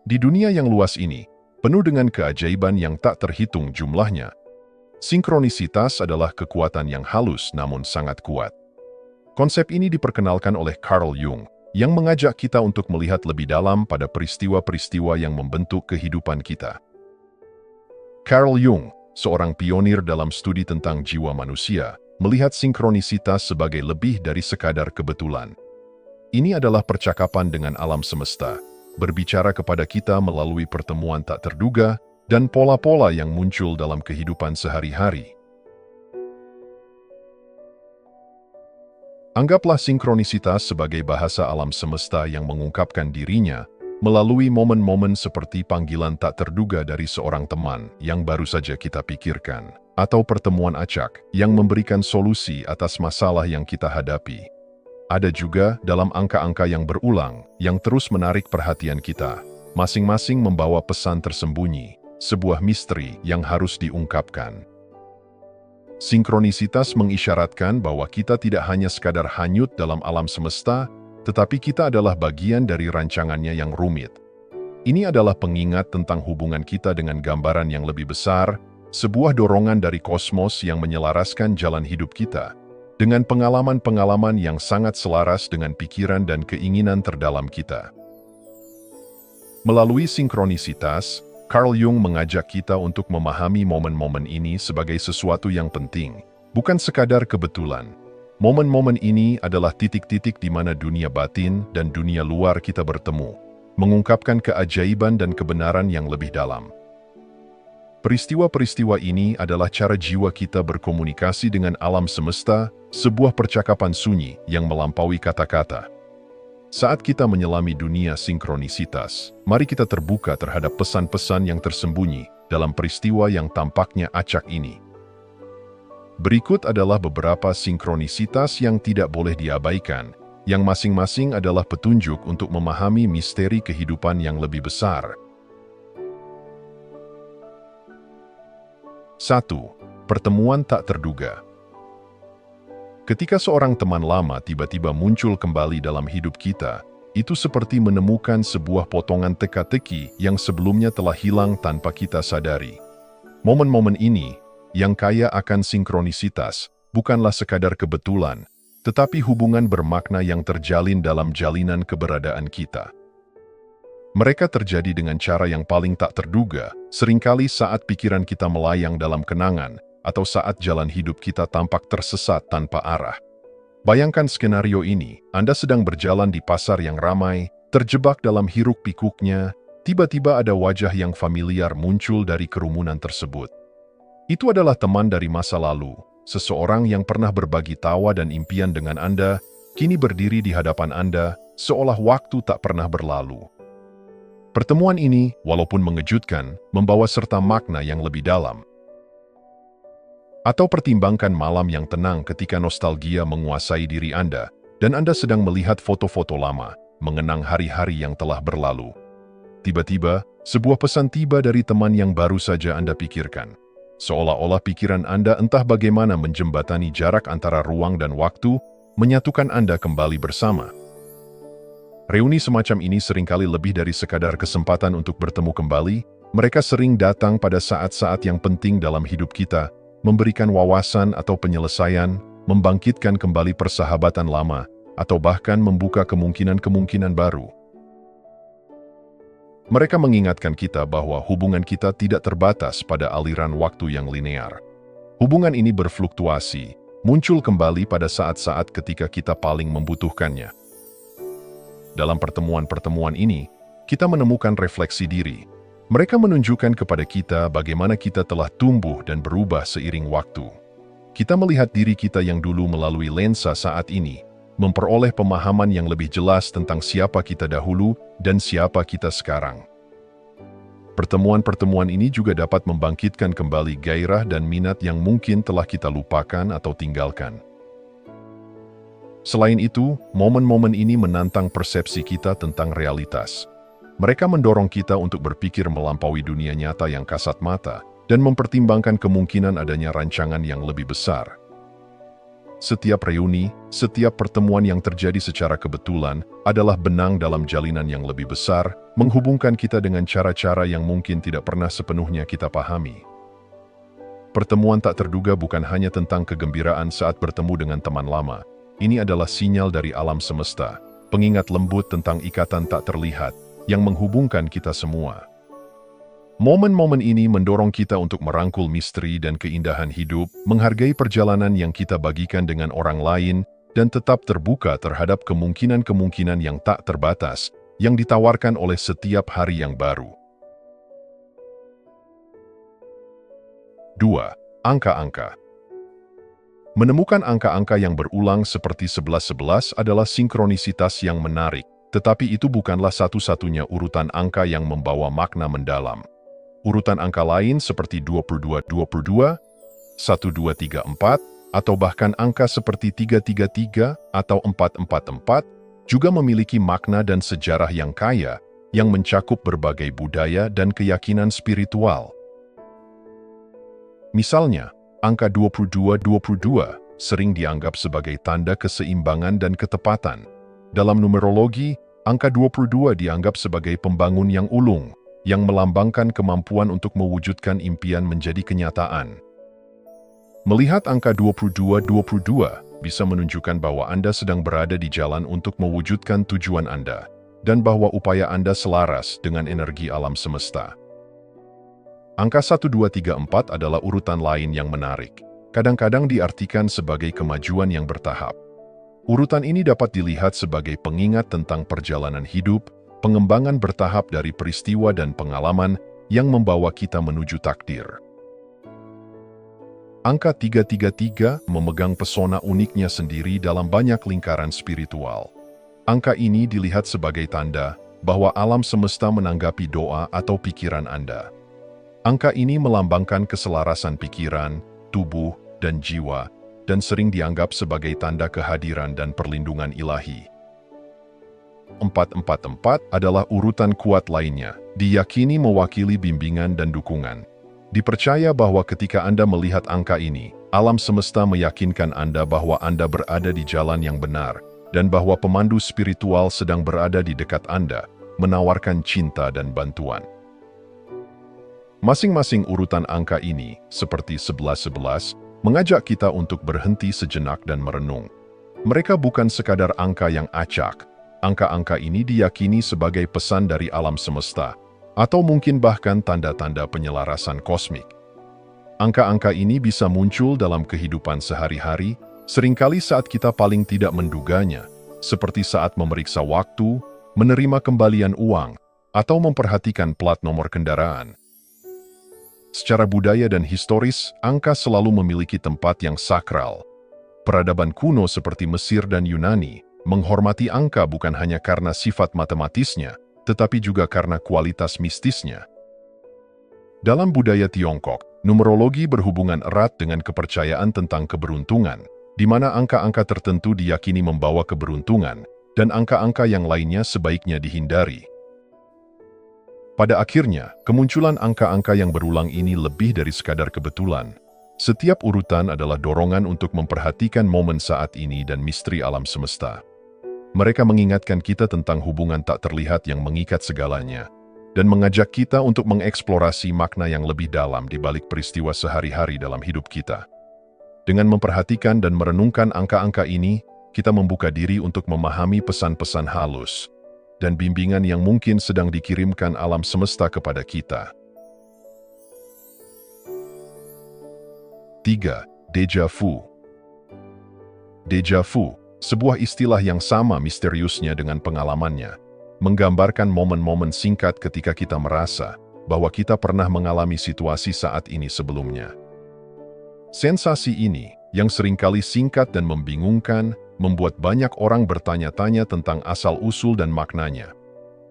Di dunia yang luas ini, penuh dengan keajaiban yang tak terhitung jumlahnya, sinkronisitas adalah kekuatan yang halus namun sangat kuat. Konsep ini diperkenalkan oleh Carl Jung, yang mengajak kita untuk melihat lebih dalam pada peristiwa-peristiwa yang membentuk kehidupan kita. Carl Jung, seorang pionir dalam studi tentang jiwa manusia, melihat sinkronisitas sebagai lebih dari sekadar kebetulan. Ini adalah percakapan dengan alam semesta, berbicara kepada kita melalui pertemuan tak terduga dan pola-pola yang muncul dalam kehidupan sehari-hari. Anggaplah sinkronisitas sebagai bahasa alam semesta yang mengungkapkan dirinya melalui momen-momen seperti panggilan tak terduga dari seorang teman yang baru saja kita pikirkan, atau pertemuan acak yang memberikan solusi atas masalah yang kita hadapi. Ada juga dalam angka-angka yang berulang yang terus menarik perhatian kita, masing-masing membawa pesan tersembunyi, sebuah misteri yang harus diungkapkan. Sinkronisitas mengisyaratkan bahwa kita tidak hanya sekadar hanyut dalam alam semesta, tetapi kita adalah bagian dari rancangannya yang rumit. Ini adalah pengingat tentang hubungan kita dengan gambaran yang lebih besar, sebuah dorongan dari kosmos yang menyelaraskan jalan hidup kita, dengan pengalaman-pengalaman yang sangat selaras dengan pikiran dan keinginan terdalam kita. Melalui sinkronisitas, Carl Jung mengajak kita untuk memahami momen-momen ini sebagai sesuatu yang penting, bukan sekadar kebetulan. Momen-momen ini adalah titik-titik di mana dunia batin dan dunia luar kita bertemu, mengungkapkan keajaiban dan kebenaran yang lebih dalam. Peristiwa-peristiwa ini adalah cara jiwa kita berkomunikasi dengan alam semesta, sebuah percakapan sunyi yang melampaui kata-kata. Saat kita menyelami dunia sinkronisitas, mari kita terbuka terhadap pesan-pesan yang tersembunyi dalam peristiwa yang tampaknya acak ini. Berikut adalah beberapa sinkronisitas yang tidak boleh diabaikan, yang masing-masing adalah petunjuk untuk memahami misteri kehidupan yang lebih besar. 1. Pertemuan tak terduga. Ketika seorang teman lama tiba-tiba muncul kembali dalam hidup kita, itu seperti menemukan sebuah potongan teka-teki yang sebelumnya telah hilang tanpa kita sadari. Momen-momen ini, yang kaya akan sinkronisitas, bukanlah sekadar kebetulan, tetapi hubungan bermakna yang terjalin dalam jalinan keberadaan kita. Mereka terjadi dengan cara yang paling tak terduga, seringkali saat pikiran kita melayang dalam kenangan, atau saat jalan hidup kita tampak tersesat tanpa arah. Bayangkan skenario ini, Anda sedang berjalan di pasar yang ramai, terjebak dalam hiruk-pikuknya, tiba-tiba ada wajah yang familiar muncul dari kerumunan tersebut. Itu adalah teman dari masa lalu, seseorang yang pernah berbagi tawa dan impian dengan Anda, kini berdiri di hadapan Anda, seolah waktu tak pernah berlalu. Pertemuan ini, walaupun mengejutkan, membawa serta makna yang lebih dalam. Atau pertimbangkan malam yang tenang ketika nostalgia menguasai diri Anda, dan Anda sedang melihat foto-foto lama, mengenang hari-hari yang telah berlalu. Tiba-tiba, sebuah pesan tiba dari teman yang baru saja Anda pikirkan. Seolah-olah pikiran Anda entah bagaimana menjembatani jarak antara ruang dan waktu, menyatukan Anda kembali bersama. Reuni semacam ini seringkali lebih dari sekadar kesempatan untuk bertemu kembali, mereka sering datang pada saat-saat yang penting dalam hidup kita, memberikan wawasan atau penyelesaian, membangkitkan kembali persahabatan lama, atau bahkan membuka kemungkinan-kemungkinan baru. Mereka mengingatkan kita bahwa hubungan kita tidak terbatas pada aliran waktu yang linear. Hubungan ini berfluktuasi, muncul kembali pada saat-saat ketika kita paling membutuhkannya. Dalam pertemuan-pertemuan ini, kita menemukan refleksi diri. Mereka menunjukkan kepada kita bagaimana kita telah tumbuh dan berubah seiring waktu. Kita melihat diri kita yang dulu melalui lensa saat ini, memperoleh pemahaman yang lebih jelas tentang siapa kita dahulu dan siapa kita sekarang. Pertemuan-pertemuan ini juga dapat membangkitkan kembali gairah dan minat yang mungkin telah kita lupakan atau tinggalkan. Selain itu, momen-momen ini menantang persepsi kita tentang realitas. Mereka mendorong kita untuk berpikir melampaui dunia nyata yang kasat mata dan mempertimbangkan kemungkinan adanya rancangan yang lebih besar. Setiap reuni, setiap pertemuan yang terjadi secara kebetulan adalah benang dalam jalinan yang lebih besar, menghubungkan kita dengan cara-cara yang mungkin tidak pernah sepenuhnya kita pahami. Pertemuan tak terduga bukan hanya tentang kegembiraan saat bertemu dengan teman lama. Ini adalah sinyal dari alam semesta, pengingat lembut tentang ikatan tak terlihat yang menghubungkan kita semua. Momen-momen ini mendorong kita untuk merangkul misteri dan keindahan hidup, menghargai perjalanan yang kita bagikan dengan orang lain, dan tetap terbuka terhadap kemungkinan-kemungkinan yang tak terbatas yang ditawarkan oleh setiap hari yang baru. 2. Angka-angka. Menemukan angka-angka yang berulang seperti 1111 adalah sinkronisitas yang menarik, tetapi itu bukanlah satu-satunya urutan angka yang membawa makna mendalam. Urutan angka lain seperti 2222, 1234, atau bahkan angka seperti 333 atau 444 juga memiliki makna dan sejarah yang kaya yang mencakup berbagai budaya dan keyakinan spiritual. Misalnya, angka 2222 sering dianggap sebagai tanda keseimbangan dan ketepatan. Dalam numerologi, angka 22 dianggap sebagai pembangun yang ulung, yang melambangkan kemampuan untuk mewujudkan impian menjadi kenyataan. Melihat angka 2222 bisa menunjukkan bahwa Anda sedang berada di jalan untuk mewujudkan tujuan Anda, dan bahwa upaya Anda selaras dengan energi alam semesta. Angka 1234 adalah urutan lain yang menarik. Kadang-kadang diartikan sebagai kemajuan yang bertahap. Urutan ini dapat dilihat sebagai pengingat tentang perjalanan hidup, pengembangan bertahap dari peristiwa dan pengalaman yang membawa kita menuju takdir. Angka 333 memegang pesona uniknya sendiri dalam banyak lingkaran spiritual. Angka ini dilihat sebagai tanda bahwa alam semesta menanggapi doa atau pikiran Anda. Angka ini melambangkan keselarasan pikiran, tubuh, dan jiwa, dan sering dianggap sebagai tanda kehadiran dan perlindungan ilahi. 444 adalah urutan kuat lainnya, diyakini mewakili bimbingan dan dukungan. Dipercaya bahwa ketika Anda melihat angka ini, alam semesta meyakinkan Anda bahwa Anda berada di jalan yang benar, dan bahwa pemandu spiritual sedang berada di dekat Anda, menawarkan cinta dan bantuan. Masing-masing urutan angka ini, seperti 1111, mengajak kita untuk berhenti sejenak dan merenung. Mereka bukan sekadar angka yang acak. Angka-angka ini diyakini sebagai pesan dari alam semesta, atau mungkin bahkan tanda-tanda penyelarasan kosmik. Angka-angka ini bisa muncul dalam kehidupan sehari-hari, seringkali saat kita paling tidak menduganya, seperti saat memeriksa waktu, menerima kembalian uang, atau memperhatikan plat nomor kendaraan. Secara budaya dan historis, angka selalu memiliki tempat yang sakral. Peradaban kuno seperti Mesir dan Yunani menghormati angka bukan hanya karena sifat matematisnya, tetapi juga karena kualitas mistisnya. Dalam budaya Tiongkok, numerologi berhubungan erat dengan kepercayaan tentang keberuntungan, di mana angka-angka tertentu diyakini membawa keberuntungan, dan angka-angka yang lainnya sebaiknya dihindari. Pada akhirnya, kemunculan angka-angka yang berulang ini lebih dari sekadar kebetulan. Setiap urutan adalah dorongan untuk memperhatikan momen saat ini dan misteri alam semesta. Mereka mengingatkan kita tentang hubungan tak terlihat yang mengikat segalanya, dan mengajak kita untuk mengeksplorasi makna yang lebih dalam di balik peristiwa sehari-hari dalam hidup kita. Dengan memperhatikan dan merenungkan angka-angka ini, kita membuka diri untuk memahami pesan-pesan halus dan bimbingan yang mungkin sedang dikirimkan alam semesta kepada kita. 3. Déjà vu. Déjà vu, sebuah istilah yang sama misteriusnya dengan pengalamannya, menggambarkan momen-momen singkat ketika kita merasa bahwa kita pernah mengalami situasi saat ini sebelumnya. Sensasi ini, yang seringkali singkat dan membingungkan, membuat banyak orang bertanya-tanya tentang asal-usul dan maknanya.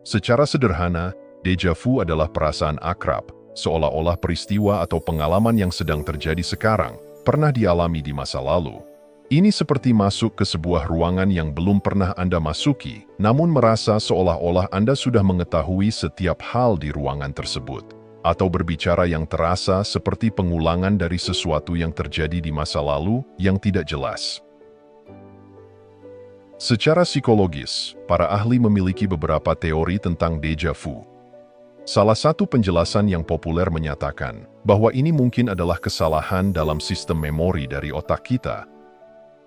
Secara sederhana, déjà vu adalah perasaan akrab, seolah-olah peristiwa atau pengalaman yang sedang terjadi sekarang pernah dialami di masa lalu. Ini seperti masuk ke sebuah ruangan yang belum pernah Anda masuki, namun merasa seolah-olah Anda sudah mengetahui setiap hal di ruangan tersebut, atau berbicara yang terasa seperti pengulangan dari sesuatu yang terjadi di masa lalu yang tidak jelas. Secara psikologis, para ahli memiliki beberapa teori tentang déjà vu. Salah satu penjelasan yang populer menyatakan bahwa ini mungkin adalah kesalahan dalam sistem memori dari otak kita.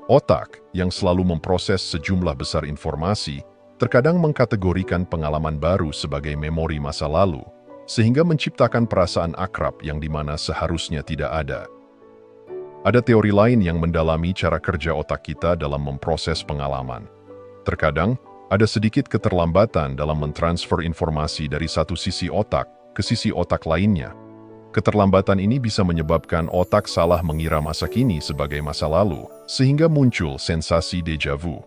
Otak, yang selalu memproses sejumlah besar informasi, terkadang mengkategorikan pengalaman baru sebagai memori masa lalu, sehingga menciptakan perasaan akrab yang dimana seharusnya tidak ada. Ada teori lain yang mendalami cara kerja otak kita dalam memproses pengalaman. Terkadang, ada sedikit keterlambatan dalam mentransfer informasi dari satu sisi otak ke sisi otak lainnya. Keterlambatan ini bisa menyebabkan otak salah mengira masa kini sebagai masa lalu, sehingga muncul sensasi déjà vu.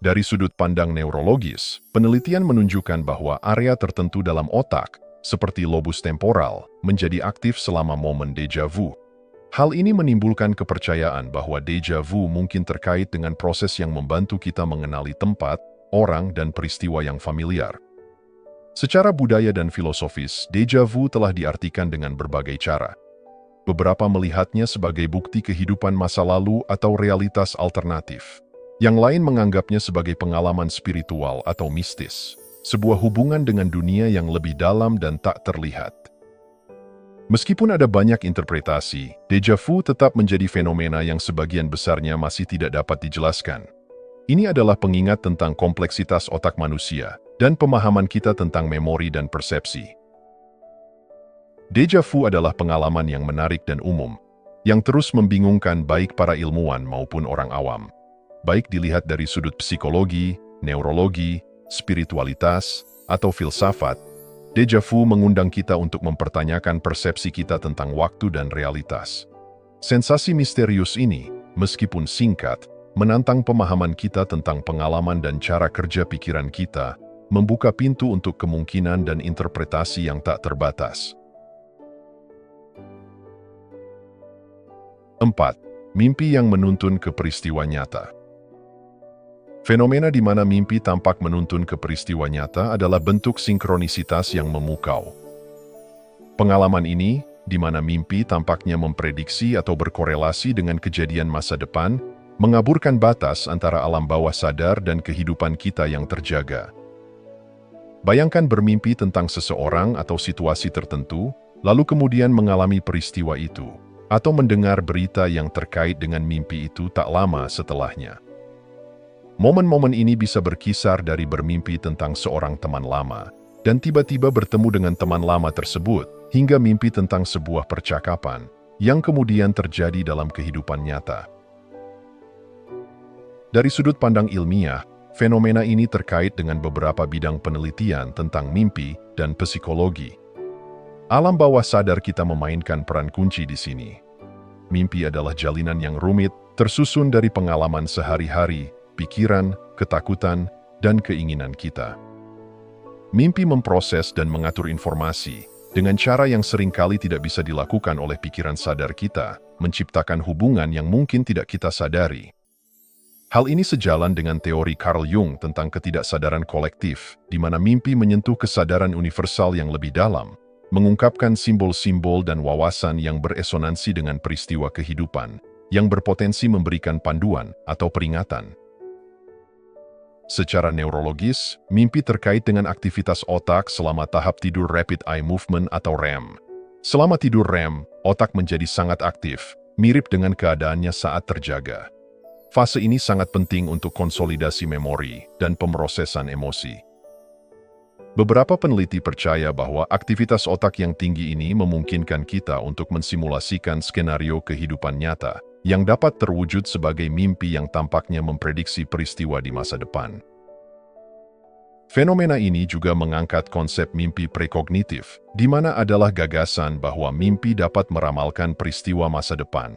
Dari sudut pandang neurologis, penelitian menunjukkan bahwa area tertentu dalam otak, seperti lobus temporal, menjadi aktif selama momen déjà vu. Hal ini menimbulkan kepercayaan bahwa déjà vu mungkin terkait dengan proses yang membantu kita mengenali tempat, orang, dan peristiwa yang familiar. Secara budaya dan filosofis, déjà vu telah diartikan dengan berbagai cara. Beberapa melihatnya sebagai bukti kehidupan masa lalu atau realitas alternatif. Yang lain menganggapnya sebagai pengalaman spiritual atau mistis, sebuah hubungan dengan dunia yang lebih dalam dan tak terlihat. Meskipun ada banyak interpretasi, déjà vu tetap menjadi fenomena yang sebagian besarnya masih tidak dapat dijelaskan. Ini adalah pengingat tentang kompleksitas otak manusia dan pemahaman kita tentang memori dan persepsi. Déjà vu adalah pengalaman yang menarik dan umum, yang terus membingungkan baik para ilmuwan maupun orang awam. Baik dilihat dari sudut psikologi, neurologi, spiritualitas, atau filsafat, déjà vu mengundang kita untuk mempertanyakan persepsi kita tentang waktu dan realitas. Sensasi misterius ini, meskipun singkat, menantang pemahaman kita tentang pengalaman dan cara kerja pikiran kita, membuka pintu untuk kemungkinan dan interpretasi yang tak terbatas. 4. Mimpi yang menuntun ke peristiwa nyata. Fenomena di mana mimpi tampak menuntun ke peristiwa nyata adalah bentuk sinkronisitas yang memukau. Pengalaman ini, di mana mimpi tampaknya memprediksi atau berkorelasi dengan kejadian masa depan, mengaburkan batas antara alam bawah sadar dan kehidupan kita yang terjaga. Bayangkan bermimpi tentang seseorang atau situasi tertentu, lalu kemudian mengalami peristiwa itu, atau mendengar berita yang terkait dengan mimpi itu tak lama setelahnya. Momen-momen ini bisa berkisar dari bermimpi tentang seorang teman lama, dan tiba-tiba bertemu dengan teman lama tersebut, hingga mimpi tentang sebuah percakapan, yang kemudian terjadi dalam kehidupan nyata. Dari sudut pandang ilmiah, fenomena ini terkait dengan beberapa bidang penelitian tentang mimpi dan psikologi. Alam bawah sadar kita memainkan peran kunci di sini. Mimpi adalah jalinan yang rumit, tersusun dari pengalaman sehari-hari, pikiran, ketakutan, dan keinginan kita. Mimpi memproses dan mengatur informasi dengan cara yang seringkali tidak bisa dilakukan oleh pikiran sadar kita, menciptakan hubungan yang mungkin tidak kita sadari. Hal ini sejalan dengan teori Carl Jung tentang ketidaksadaran kolektif, di mana mimpi menyentuh kesadaran universal yang lebih dalam, mengungkapkan simbol-simbol dan wawasan yang beresonansi dengan peristiwa kehidupan, yang berpotensi memberikan panduan atau peringatan. Secara neurologis, mimpi terkait dengan aktivitas otak selama tahap tidur Rapid Eye Movement atau REM. Selama tidur REM, otak menjadi sangat aktif, mirip dengan keadaannya saat terjaga. Fase ini sangat penting untuk konsolidasi memori dan pemrosesan emosi. Beberapa peneliti percaya bahwa aktivitas otak yang tinggi ini memungkinkan kita untuk mensimulasikan skenario kehidupan nyata, yang dapat terwujud sebagai mimpi yang tampaknya memprediksi peristiwa di masa depan. Fenomena ini juga mengangkat konsep mimpi prekognitif, di mana adalah gagasan bahwa mimpi dapat meramalkan peristiwa masa depan.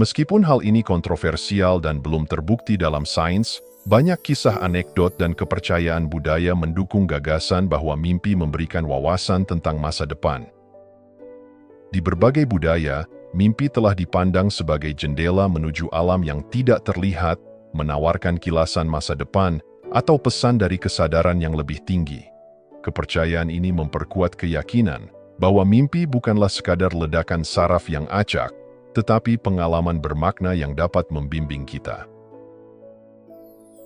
Meskipun hal ini kontroversial dan belum terbukti dalam sains, banyak kisah anekdot dan kepercayaan budaya mendukung gagasan bahwa mimpi memberikan wawasan tentang masa depan. Di berbagai budaya, mimpi telah dipandang sebagai jendela menuju alam yang tidak terlihat, menawarkan kilasan masa depan, atau pesan dari kesadaran yang lebih tinggi. Kepercayaan ini memperkuat keyakinan bahwa mimpi bukanlah sekadar ledakan saraf yang acak, tetapi pengalaman bermakna yang dapat membimbing kita.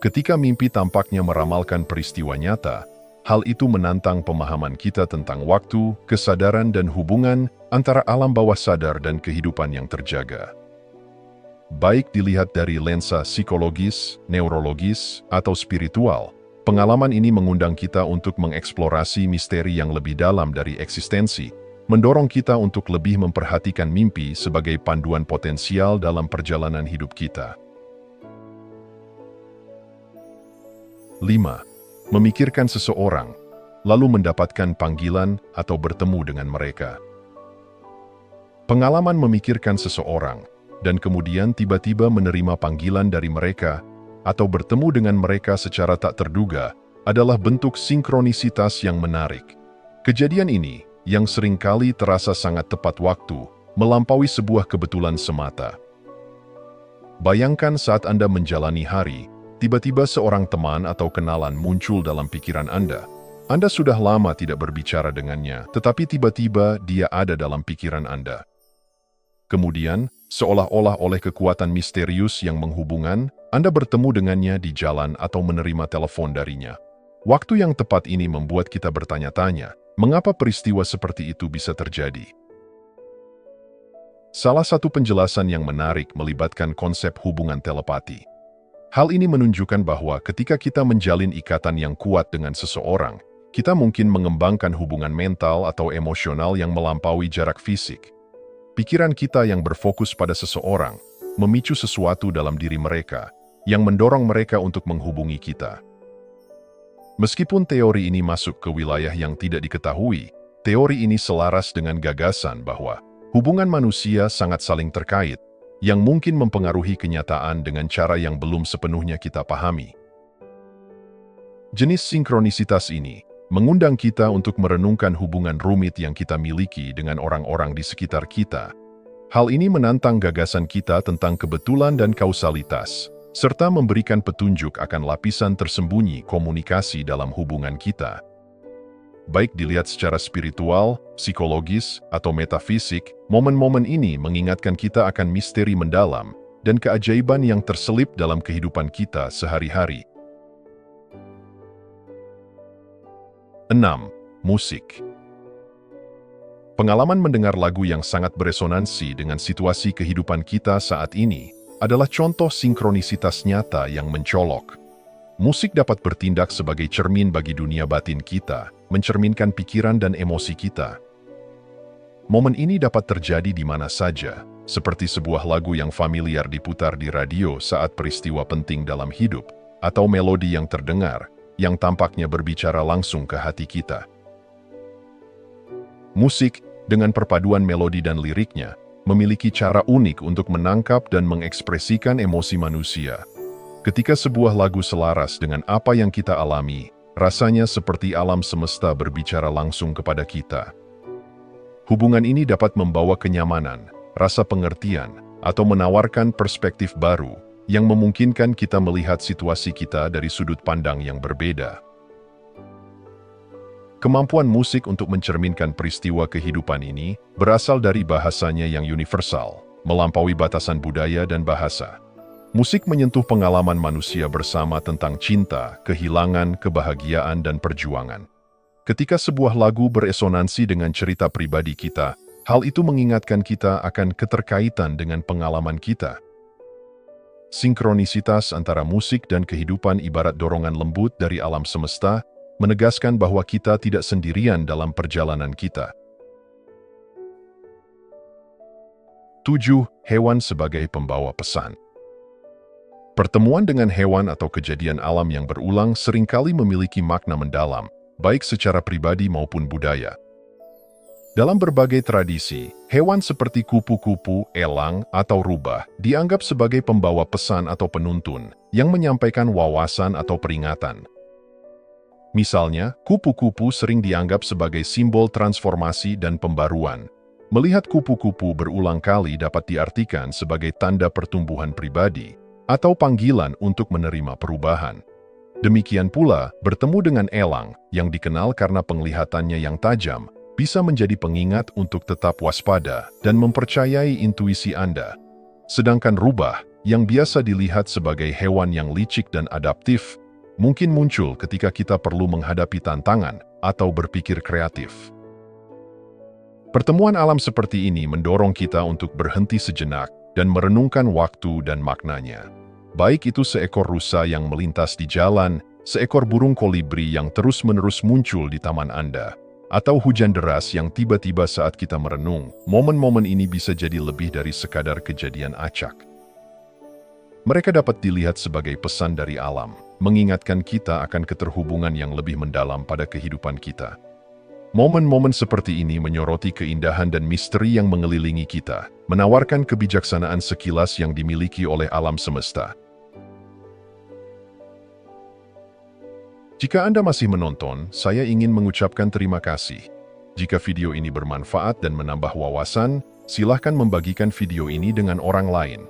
Ketika mimpi tampaknya meramalkan peristiwa nyata, hal itu menantang pemahaman kita tentang waktu, kesadaran, dan hubungan antara alam bawah sadar dan kehidupan yang terjaga. Baik dilihat dari lensa psikologis, neurologis, atau spiritual, pengalaman ini mengundang kita untuk mengeksplorasi misteri yang lebih dalam dari eksistensi, mendorong kita untuk lebih memperhatikan mimpi sebagai panduan potensial dalam perjalanan hidup kita. 5. Memikirkan seseorang, lalu mendapatkan panggilan atau bertemu dengan mereka. Pengalaman memikirkan seseorang, dan kemudian tiba-tiba menerima panggilan dari mereka, atau bertemu dengan mereka secara tak terduga, adalah bentuk sinkronisitas yang menarik. Kejadian ini, yang seringkali terasa sangat tepat waktu, melampaui sebuah kebetulan semata. Bayangkan saat Anda menjalani hari, tiba-tiba seorang teman atau kenalan muncul dalam pikiran Anda. Anda sudah lama tidak berbicara dengannya, tetapi tiba-tiba dia ada dalam pikiran Anda. Kemudian, seolah-olah oleh kekuatan misterius yang menghubungkan, Anda bertemu dengannya di jalan atau menerima telepon darinya. Waktu yang tepat ini membuat kita bertanya-tanya, mengapa peristiwa seperti itu bisa terjadi? Salah satu penjelasan yang menarik melibatkan konsep hubungan telepati. Hal ini menunjukkan bahwa ketika kita menjalin ikatan yang kuat dengan seseorang, kita mungkin mengembangkan hubungan mental atau emosional yang melampaui jarak fisik. Pikiran kita yang berfokus pada seseorang memicu sesuatu dalam diri mereka yang mendorong mereka untuk menghubungi kita. Meskipun teori ini masuk ke wilayah yang tidak diketahui, teori ini selaras dengan gagasan bahwa hubungan manusia sangat saling terkait, yang mungkin mempengaruhi kenyataan dengan cara yang belum sepenuhnya kita pahami. Jenis sinkronisitas ini mengundang kita untuk merenungkan hubungan rumit yang kita miliki dengan orang-orang di sekitar kita. Hal ini menantang gagasan kita tentang kebetulan dan kausalitas, serta memberikan petunjuk akan lapisan tersembunyi komunikasi dalam hubungan kita. Baik dilihat secara spiritual, psikologis, atau metafisik, momen-momen ini mengingatkan kita akan misteri mendalam dan keajaiban yang terselip dalam kehidupan kita sehari-hari. 6. Musik. Pengalaman mendengar lagu yang sangat beresonansi dengan situasi kehidupan kita saat ini adalah contoh sinkronisitas nyata yang mencolok. Musik dapat bertindak sebagai cermin bagi dunia batin kita, mencerminkan pikiran dan emosi kita. Momen ini dapat terjadi di mana saja, seperti sebuah lagu yang familiar diputar di radio saat peristiwa penting dalam hidup, atau melodi yang terdengar, yang tampaknya berbicara langsung ke hati kita. Musik, dengan perpaduan melodi dan liriknya, memiliki cara unik untuk menangkap dan mengekspresikan emosi manusia. Ketika sebuah lagu selaras dengan apa yang kita alami, rasanya seperti alam semesta berbicara langsung kepada kita. Hubungan ini dapat membawa kenyamanan, rasa pengertian, atau menawarkan perspektif baru yang memungkinkan kita melihat situasi kita dari sudut pandang yang berbeda. Kemampuan musik untuk mencerminkan peristiwa kehidupan ini berasal dari bahasanya yang universal, melampaui batasan budaya dan bahasa. Musik menyentuh pengalaman manusia bersama tentang cinta, kehilangan, kebahagiaan, dan perjuangan. Ketika sebuah lagu beresonansi dengan cerita pribadi kita, hal itu mengingatkan kita akan keterkaitan dengan pengalaman kita. Sinkronisitas antara musik dan kehidupan ibarat dorongan lembut dari alam semesta, menegaskan bahwa kita tidak sendirian dalam perjalanan kita. 7. Hewan sebagai pembawa pesan. Pertemuan dengan hewan atau kejadian alam yang berulang seringkali memiliki makna mendalam, baik secara pribadi maupun budaya. Dalam berbagai tradisi, hewan seperti kupu-kupu, elang, atau rubah dianggap sebagai pembawa pesan atau penuntun yang menyampaikan wawasan atau peringatan. Misalnya, kupu-kupu sering dianggap sebagai simbol transformasi dan pembaruan. Melihat kupu-kupu berulang kali dapat diartikan sebagai tanda pertumbuhan pribadi atau panggilan untuk menerima perubahan. Demikian pula, bertemu dengan elang, yang dikenal karena penglihatannya yang tajam, bisa menjadi pengingat untuk tetap waspada dan mempercayai intuisi Anda. Sedangkan rubah, yang biasa dilihat sebagai hewan yang licik dan adaptif, mungkin muncul ketika kita perlu menghadapi tantangan atau berpikir kreatif. Pertemuan alam seperti ini mendorong kita untuk berhenti sejenak dan merenungkan waktu dan maknanya. Baik itu seekor rusa yang melintas di jalan, seekor burung kolibri yang terus-menerus muncul di taman Anda, atau hujan deras yang tiba-tiba saat kita merenung, momen-momen ini bisa jadi lebih dari sekadar kejadian acak. Mereka dapat dilihat sebagai pesan dari alam, mengingatkan kita akan keterhubungan yang lebih mendalam pada kehidupan kita. Momen-momen seperti ini menyoroti keindahan dan misteri yang mengelilingi kita, menawarkan kebijaksanaan sekilas yang dimiliki oleh alam semesta. Jika Anda masih menonton, saya ingin mengucapkan terima kasih. Jika video ini bermanfaat dan menambah wawasan, silahkan membagikan video ini dengan orang lain.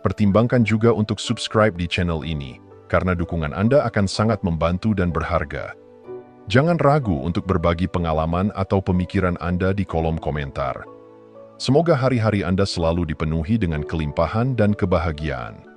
Pertimbangkan juga untuk subscribe di channel ini, karena dukungan Anda akan sangat membantu dan berharga. Jangan ragu untuk berbagi pengalaman atau pemikiran Anda di kolom komentar. Semoga hari-hari Anda selalu dipenuhi dengan kelimpahan dan kebahagiaan.